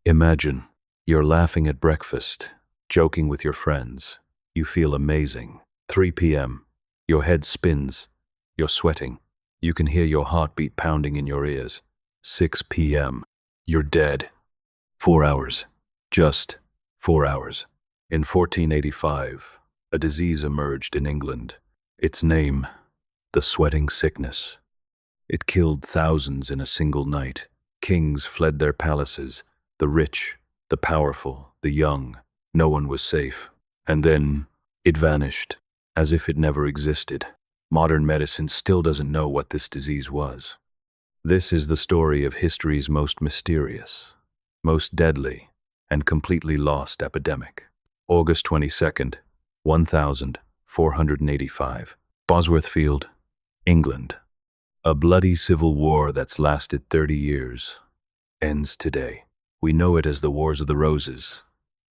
Imagine you're laughing at breakfast, joking with your friends. You feel amazing. 3 p.m. Your head spins. You're sweating. You can hear your heartbeat pounding in your ears. 6 p.m. You're dead. 4 hours. Just 4 hours. In 1485, a disease emerged in England. Its name, the sweating sickness. It killed thousands in a single night. Kings fled their palaces. The rich, the powerful, the young. No one was safe. And then it vanished, as if it never existed. Modern medicine still doesn't know what this disease was. This is the story of history's most mysterious, most deadly, and completely lost epidemic. August 22nd, 1485. Bosworth Field, England. A bloody civil war that's lasted 30 years ends today. We know it as the Wars of the Roses.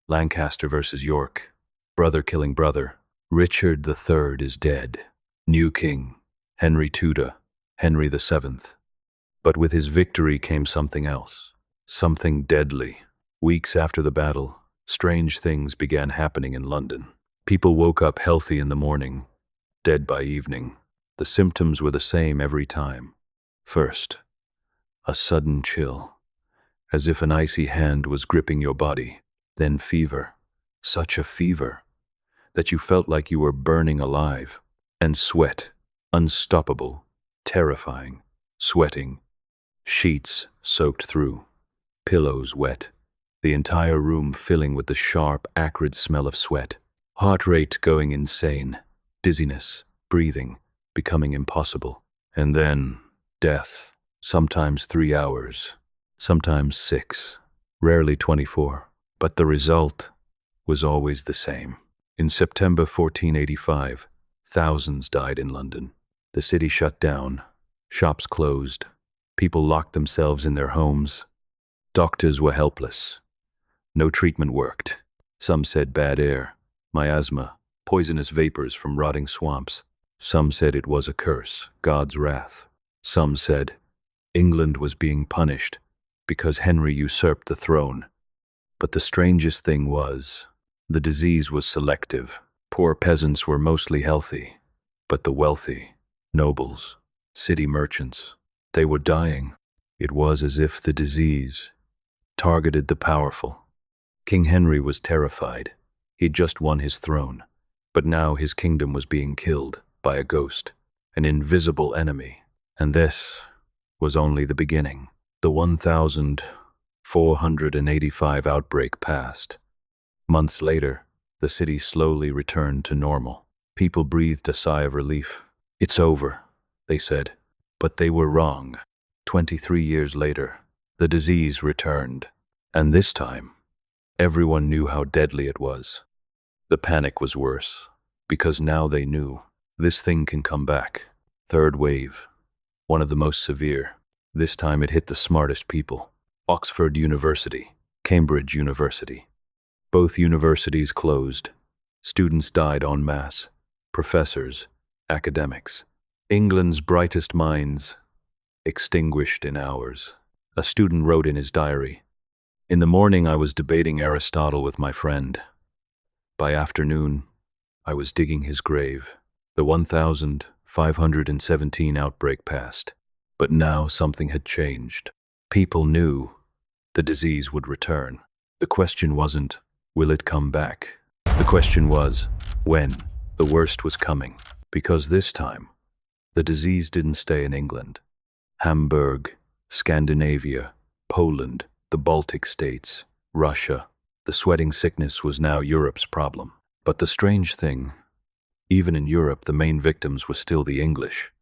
Lancaster versus York. Brother killing brother. Richard III is dead. New king, Henry Tudor, Henry VII. But with his victory came something else. Something deadly. Weeks after the battle, strange things began happening in London. People woke up healthy in the morning, dead by evening. The symptoms were the same every time. First, a sudden chill, as if an icy hand was gripping your body. Then fever, such a fever, that you felt like you were burning alive. And sweat, unstoppable, terrifying, sweating. Sheets soaked through, pillows wet, the entire room filling with the sharp, acrid smell of sweat. Heart rate going insane, dizziness, breathing, becoming impossible. And then, death, sometimes 3 hours, sometimes 6, rarely 24. But the result was always the same. In September 1485, thousands died in London. The city shut down, shops closed, people locked themselves in their homes. Doctors were helpless. No treatment worked. Some said bad air, miasma, poisonous vapors from rotting swamps. Some said it was a curse, God's wrath. Some said England was being punished because Henry usurped the throne. But the strangest thing was, the disease was selective. Poor peasants were mostly healthy, but the wealthy, nobles, city merchants, they were dying. It was as if the disease targeted the powerful. King Henry was terrified. He'd just won his throne, but now his kingdom was being killed by a ghost, an invisible enemy. And this was only the beginning. The 1485 outbreak passed. Months later, the city slowly returned to normal. People breathed a sigh of relief. It's over, they said. But they were wrong. 23 years later, the disease returned. And this time, everyone knew how deadly it was. The panic was worse, because now they knew this thing can come back. Third wave, one of the most severe. This time it hit the smartest people. Oxford University, Cambridge University. Both universities closed. Students died en masse. Professors, academics. England's brightest minds extinguished in hours. A student wrote in his diary, "In the morning I was debating Aristotle with my friend. By afternoon, I was digging his grave." The 1517 outbreak passed. But now something had changed. People knew the disease would return. The question wasn't, will it come back? The question was, when? The worst was coming. Because this time, the disease didn't stay in England. Hamburg, Scandinavia, Poland, the Baltic states, Russia. The sweating sickness was now Europe's problem. But the strange thing, even in Europe, the main victims were still the English.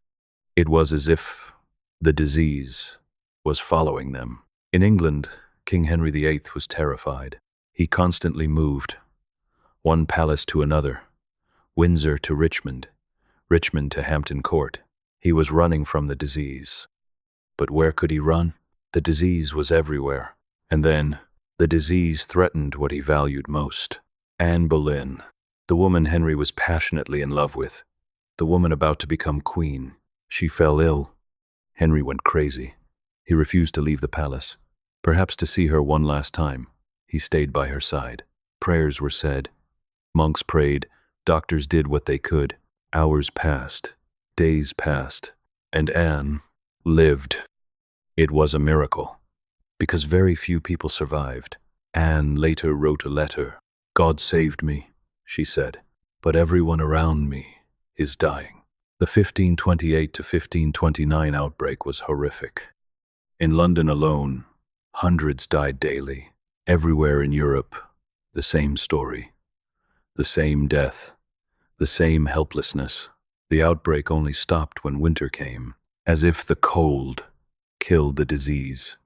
It was as if the disease was following them. In England, King Henry VIII was terrified. He constantly moved, one palace to another, Windsor to Richmond, Richmond to Hampton Court. He was running from the disease. But where could he run? The disease was everywhere. And then, the disease threatened what he valued most. Anne Boleyn, the woman Henry was passionately in love with, the woman about to become queen. She fell ill. Henry went crazy. He refused to leave the palace. Perhaps to see her one last time, he stayed by her side. Prayers were said. Monks prayed. Doctors did what they could. Hours passed. Days passed. And Anne lived. It was a miracle. Because very few people survived. Anne later wrote a letter. "God saved me," she said, "but everyone around me is dying." The 1528 to 1529 outbreak was horrific. In London alone, hundreds died daily. Everywhere in Europe, the same story. The same death. The same helplessness. The outbreak only stopped when winter came, as if the cold killed the disease.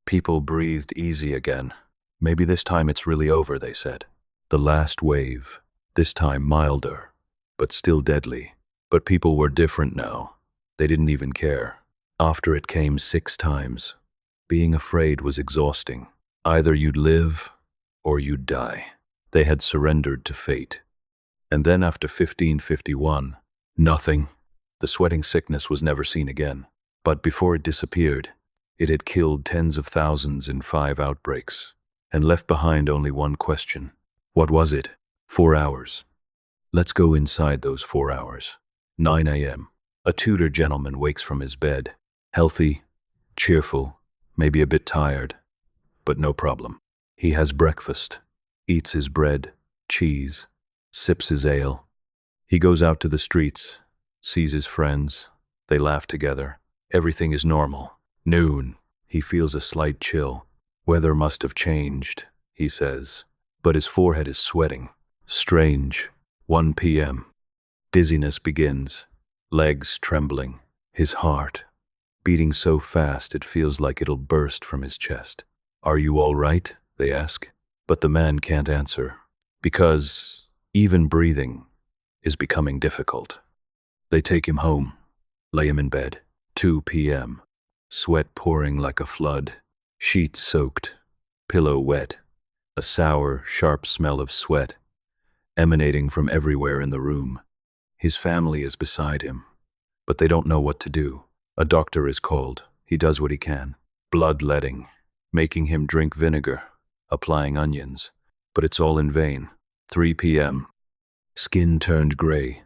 People breathed easy again. Maybe this time it's really over, they said. The last wave, this time milder, but still deadly. But people were different now. They didn't even care. After it came 6 times. Being afraid was exhausting. Either you'd live or you'd die. They had surrendered to fate. And then after 1551, nothing. The sweating sickness was never seen again. But before it disappeared, it had killed tens of thousands in 5 outbreaks, and left behind only one question. What was it? 4 hours. Let's go inside those 4 hours. 9 a.m. A Tudor gentleman wakes from his bed. Healthy, cheerful, maybe a bit tired, but no problem. He has breakfast, eats his bread, cheese, sips his ale. He goes out to the streets, sees his friends. They laugh together. Everything is normal. Noon. He feels a slight chill. Weather must have changed, he says, but his forehead is sweating. Strange. 1 p.m. Dizziness begins, legs trembling, his heart beating so fast it feels like it'll burst from his chest. "Are you all right?" they ask. But the man can't answer, because even breathing is becoming difficult. They take him home, lay him in bed. 2 p.m. Sweat pouring like a flood, sheets soaked, pillow wet, a sour, sharp smell of sweat emanating from everywhere in the room. His family is beside him, but they don't know what to do. A doctor is called. He does what he can. Bloodletting, making him drink vinegar, applying onions, but it's all in vain. 3 p.m. Skin turned gray,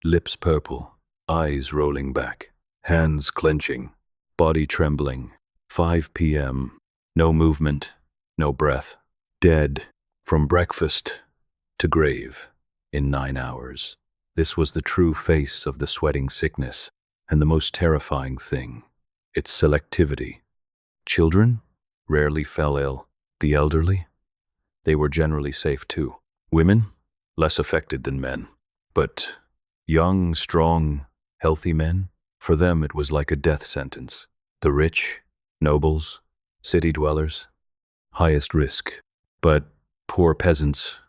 lips purple, eyes rolling back, hands clenching, body trembling. 5 p.m. No movement, no breath. Dead, from breakfast to grave, in 9 hours. This was the true face of the sweating sickness, and the most terrifying thing, its selectivity. Children rarely fell ill. The elderly, they were generally safe too. Women, less affected than men. But young, strong, healthy men, for them it was like a death sentence. The rich, nobles, city dwellers, highest risk. But poor peasants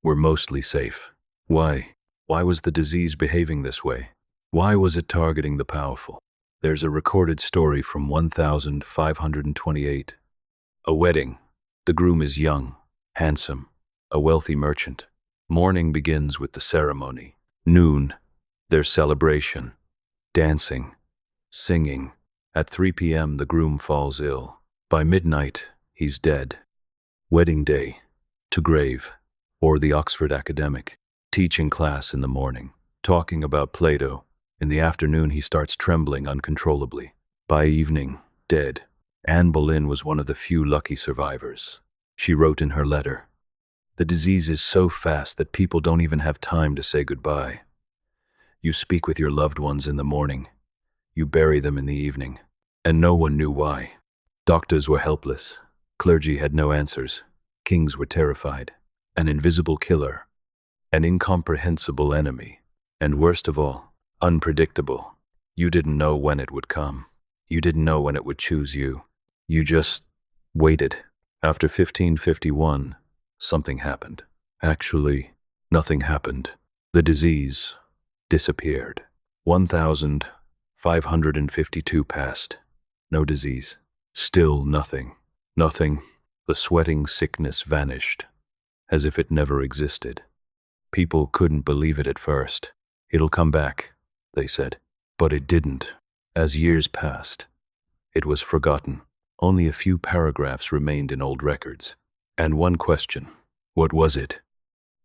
were mostly safe. Why? Why was the disease behaving this way? Why was it targeting the powerful? There's a recorded story from 1528. A wedding. The groom is young, handsome, a wealthy merchant. Morning begins with the ceremony. Noon, their celebration. Dancing, singing. At 3 p.m. the groom falls ill. By midnight, he's dead. Wedding day, to grave, or the Oxford academic. Teaching class in the morning, talking about Plato. In the afternoon he starts trembling uncontrollably. By evening, dead. Anne Boleyn was one of the few lucky survivors. She wrote in her letter, "The disease is so fast that people don't even have time to say goodbye. You speak with your loved ones in the morning. You bury them in the evening. And no one knew why. Doctors were helpless. Clergy had no answers. Kings were terrified. An invisible killer. An incomprehensible enemy. And worst of all, unpredictable. You didn't know when it would come. You didn't know when it would choose you. You just waited." After 1551, something happened. Actually, nothing happened. The disease disappeared. 1552 passed. No disease. Still nothing. Nothing. The sweating sickness vanished, as if it never existed. People couldn't believe it at first. "It'll come back," they said. But it didn't. As years passed, it was forgotten. Only a few paragraphs remained in old records. And one question: what was it?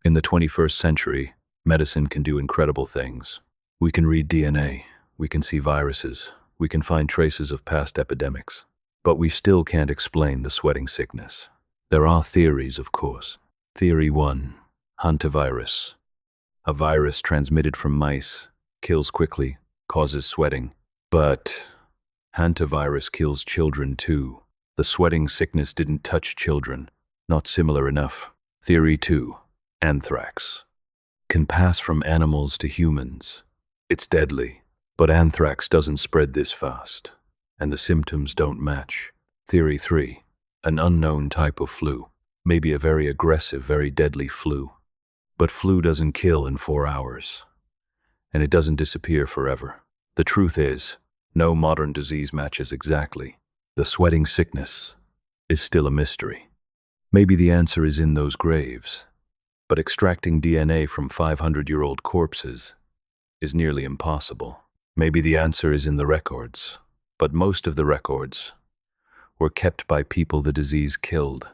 In the 21st century, medicine can do incredible things. We can read DNA, we can see viruses, we can find traces of past epidemics. But we still can't explain the sweating sickness. There are theories, of course. Theory 1, hantavirus. A virus transmitted from mice, kills quickly, causes sweating. But hantavirus kills children too. The sweating sickness didn't touch children. Not similar enough. Theory 2, anthrax. Can pass from animals to humans. It's deadly, but anthrax doesn't spread this fast, and the symptoms don't match. Theory 3, an unknown type of flu. Maybe a very aggressive, very deadly flu. But flu doesn't kill in 4 hours, and it doesn't disappear forever. The truth is, no modern disease matches exactly. The sweating sickness is still a mystery. Maybe the answer is in those graves, but extracting DNA from 500-year-old corpses is nearly impossible. Maybe the answer is in the records, but most of the records were kept by people the disease killed.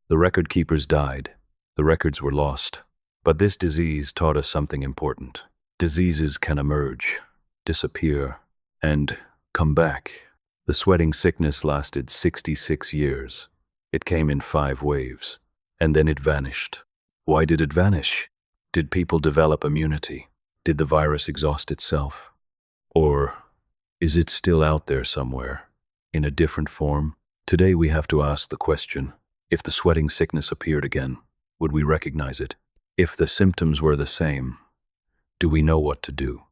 The record keepers died, the records were lost. But this disease taught us something important. Diseases can emerge, disappear, and come back. The sweating sickness lasted 66 years. It came in 5 waves, and then it vanished. Why did it vanish? Did people develop immunity? Did the virus exhaust itself? Or is it still out there somewhere, in a different form? Today we have to ask the question, if the sweating sickness appeared again, would we recognize it? If the symptoms were the same, do we know what to do?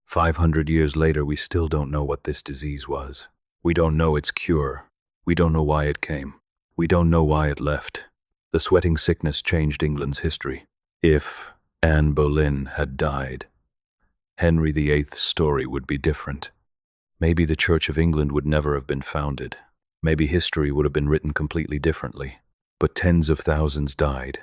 500 years later, we still don't know what this disease was. We don't know its cure. We don't know why it came. We don't know why it left. The sweating sickness changed England's history. If Anne Boleyn had died, Henry VIII's story would be different. Maybe the Church of England would never have been founded. Maybe history would have been written completely differently. But tens of thousands died,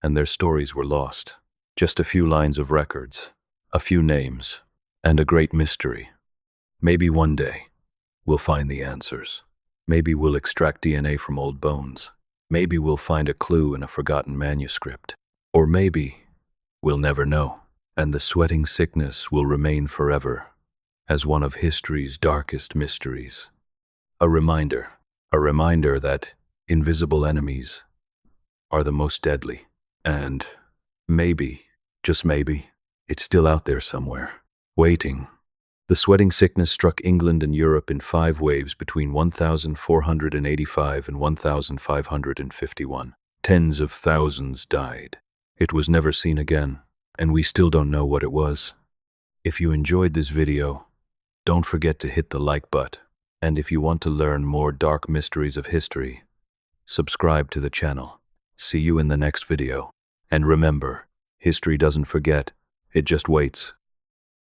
and their stories were lost. Just a few lines of records, a few names, and a great mystery. Maybe one day, we'll find the answers. Maybe we'll extract DNA from old bones. Maybe we'll find a clue in a forgotten manuscript. Or maybe we'll never know, and the sweating sickness will remain forever as one of history's darkest mysteries. A reminder that invisible enemies are the most deadly. And maybe, just maybe, it's still out there somewhere, waiting. The sweating sickness struck England and Europe in 5 waves between 1485 and 1551. Tens of thousands died. It was never seen again, and we still don't know what it was. If you enjoyed this video, don't forget to hit the like button. And if you want to learn more dark mysteries of history, subscribe to the channel. See you in the next video. And remember, history doesn't forget, it just waits.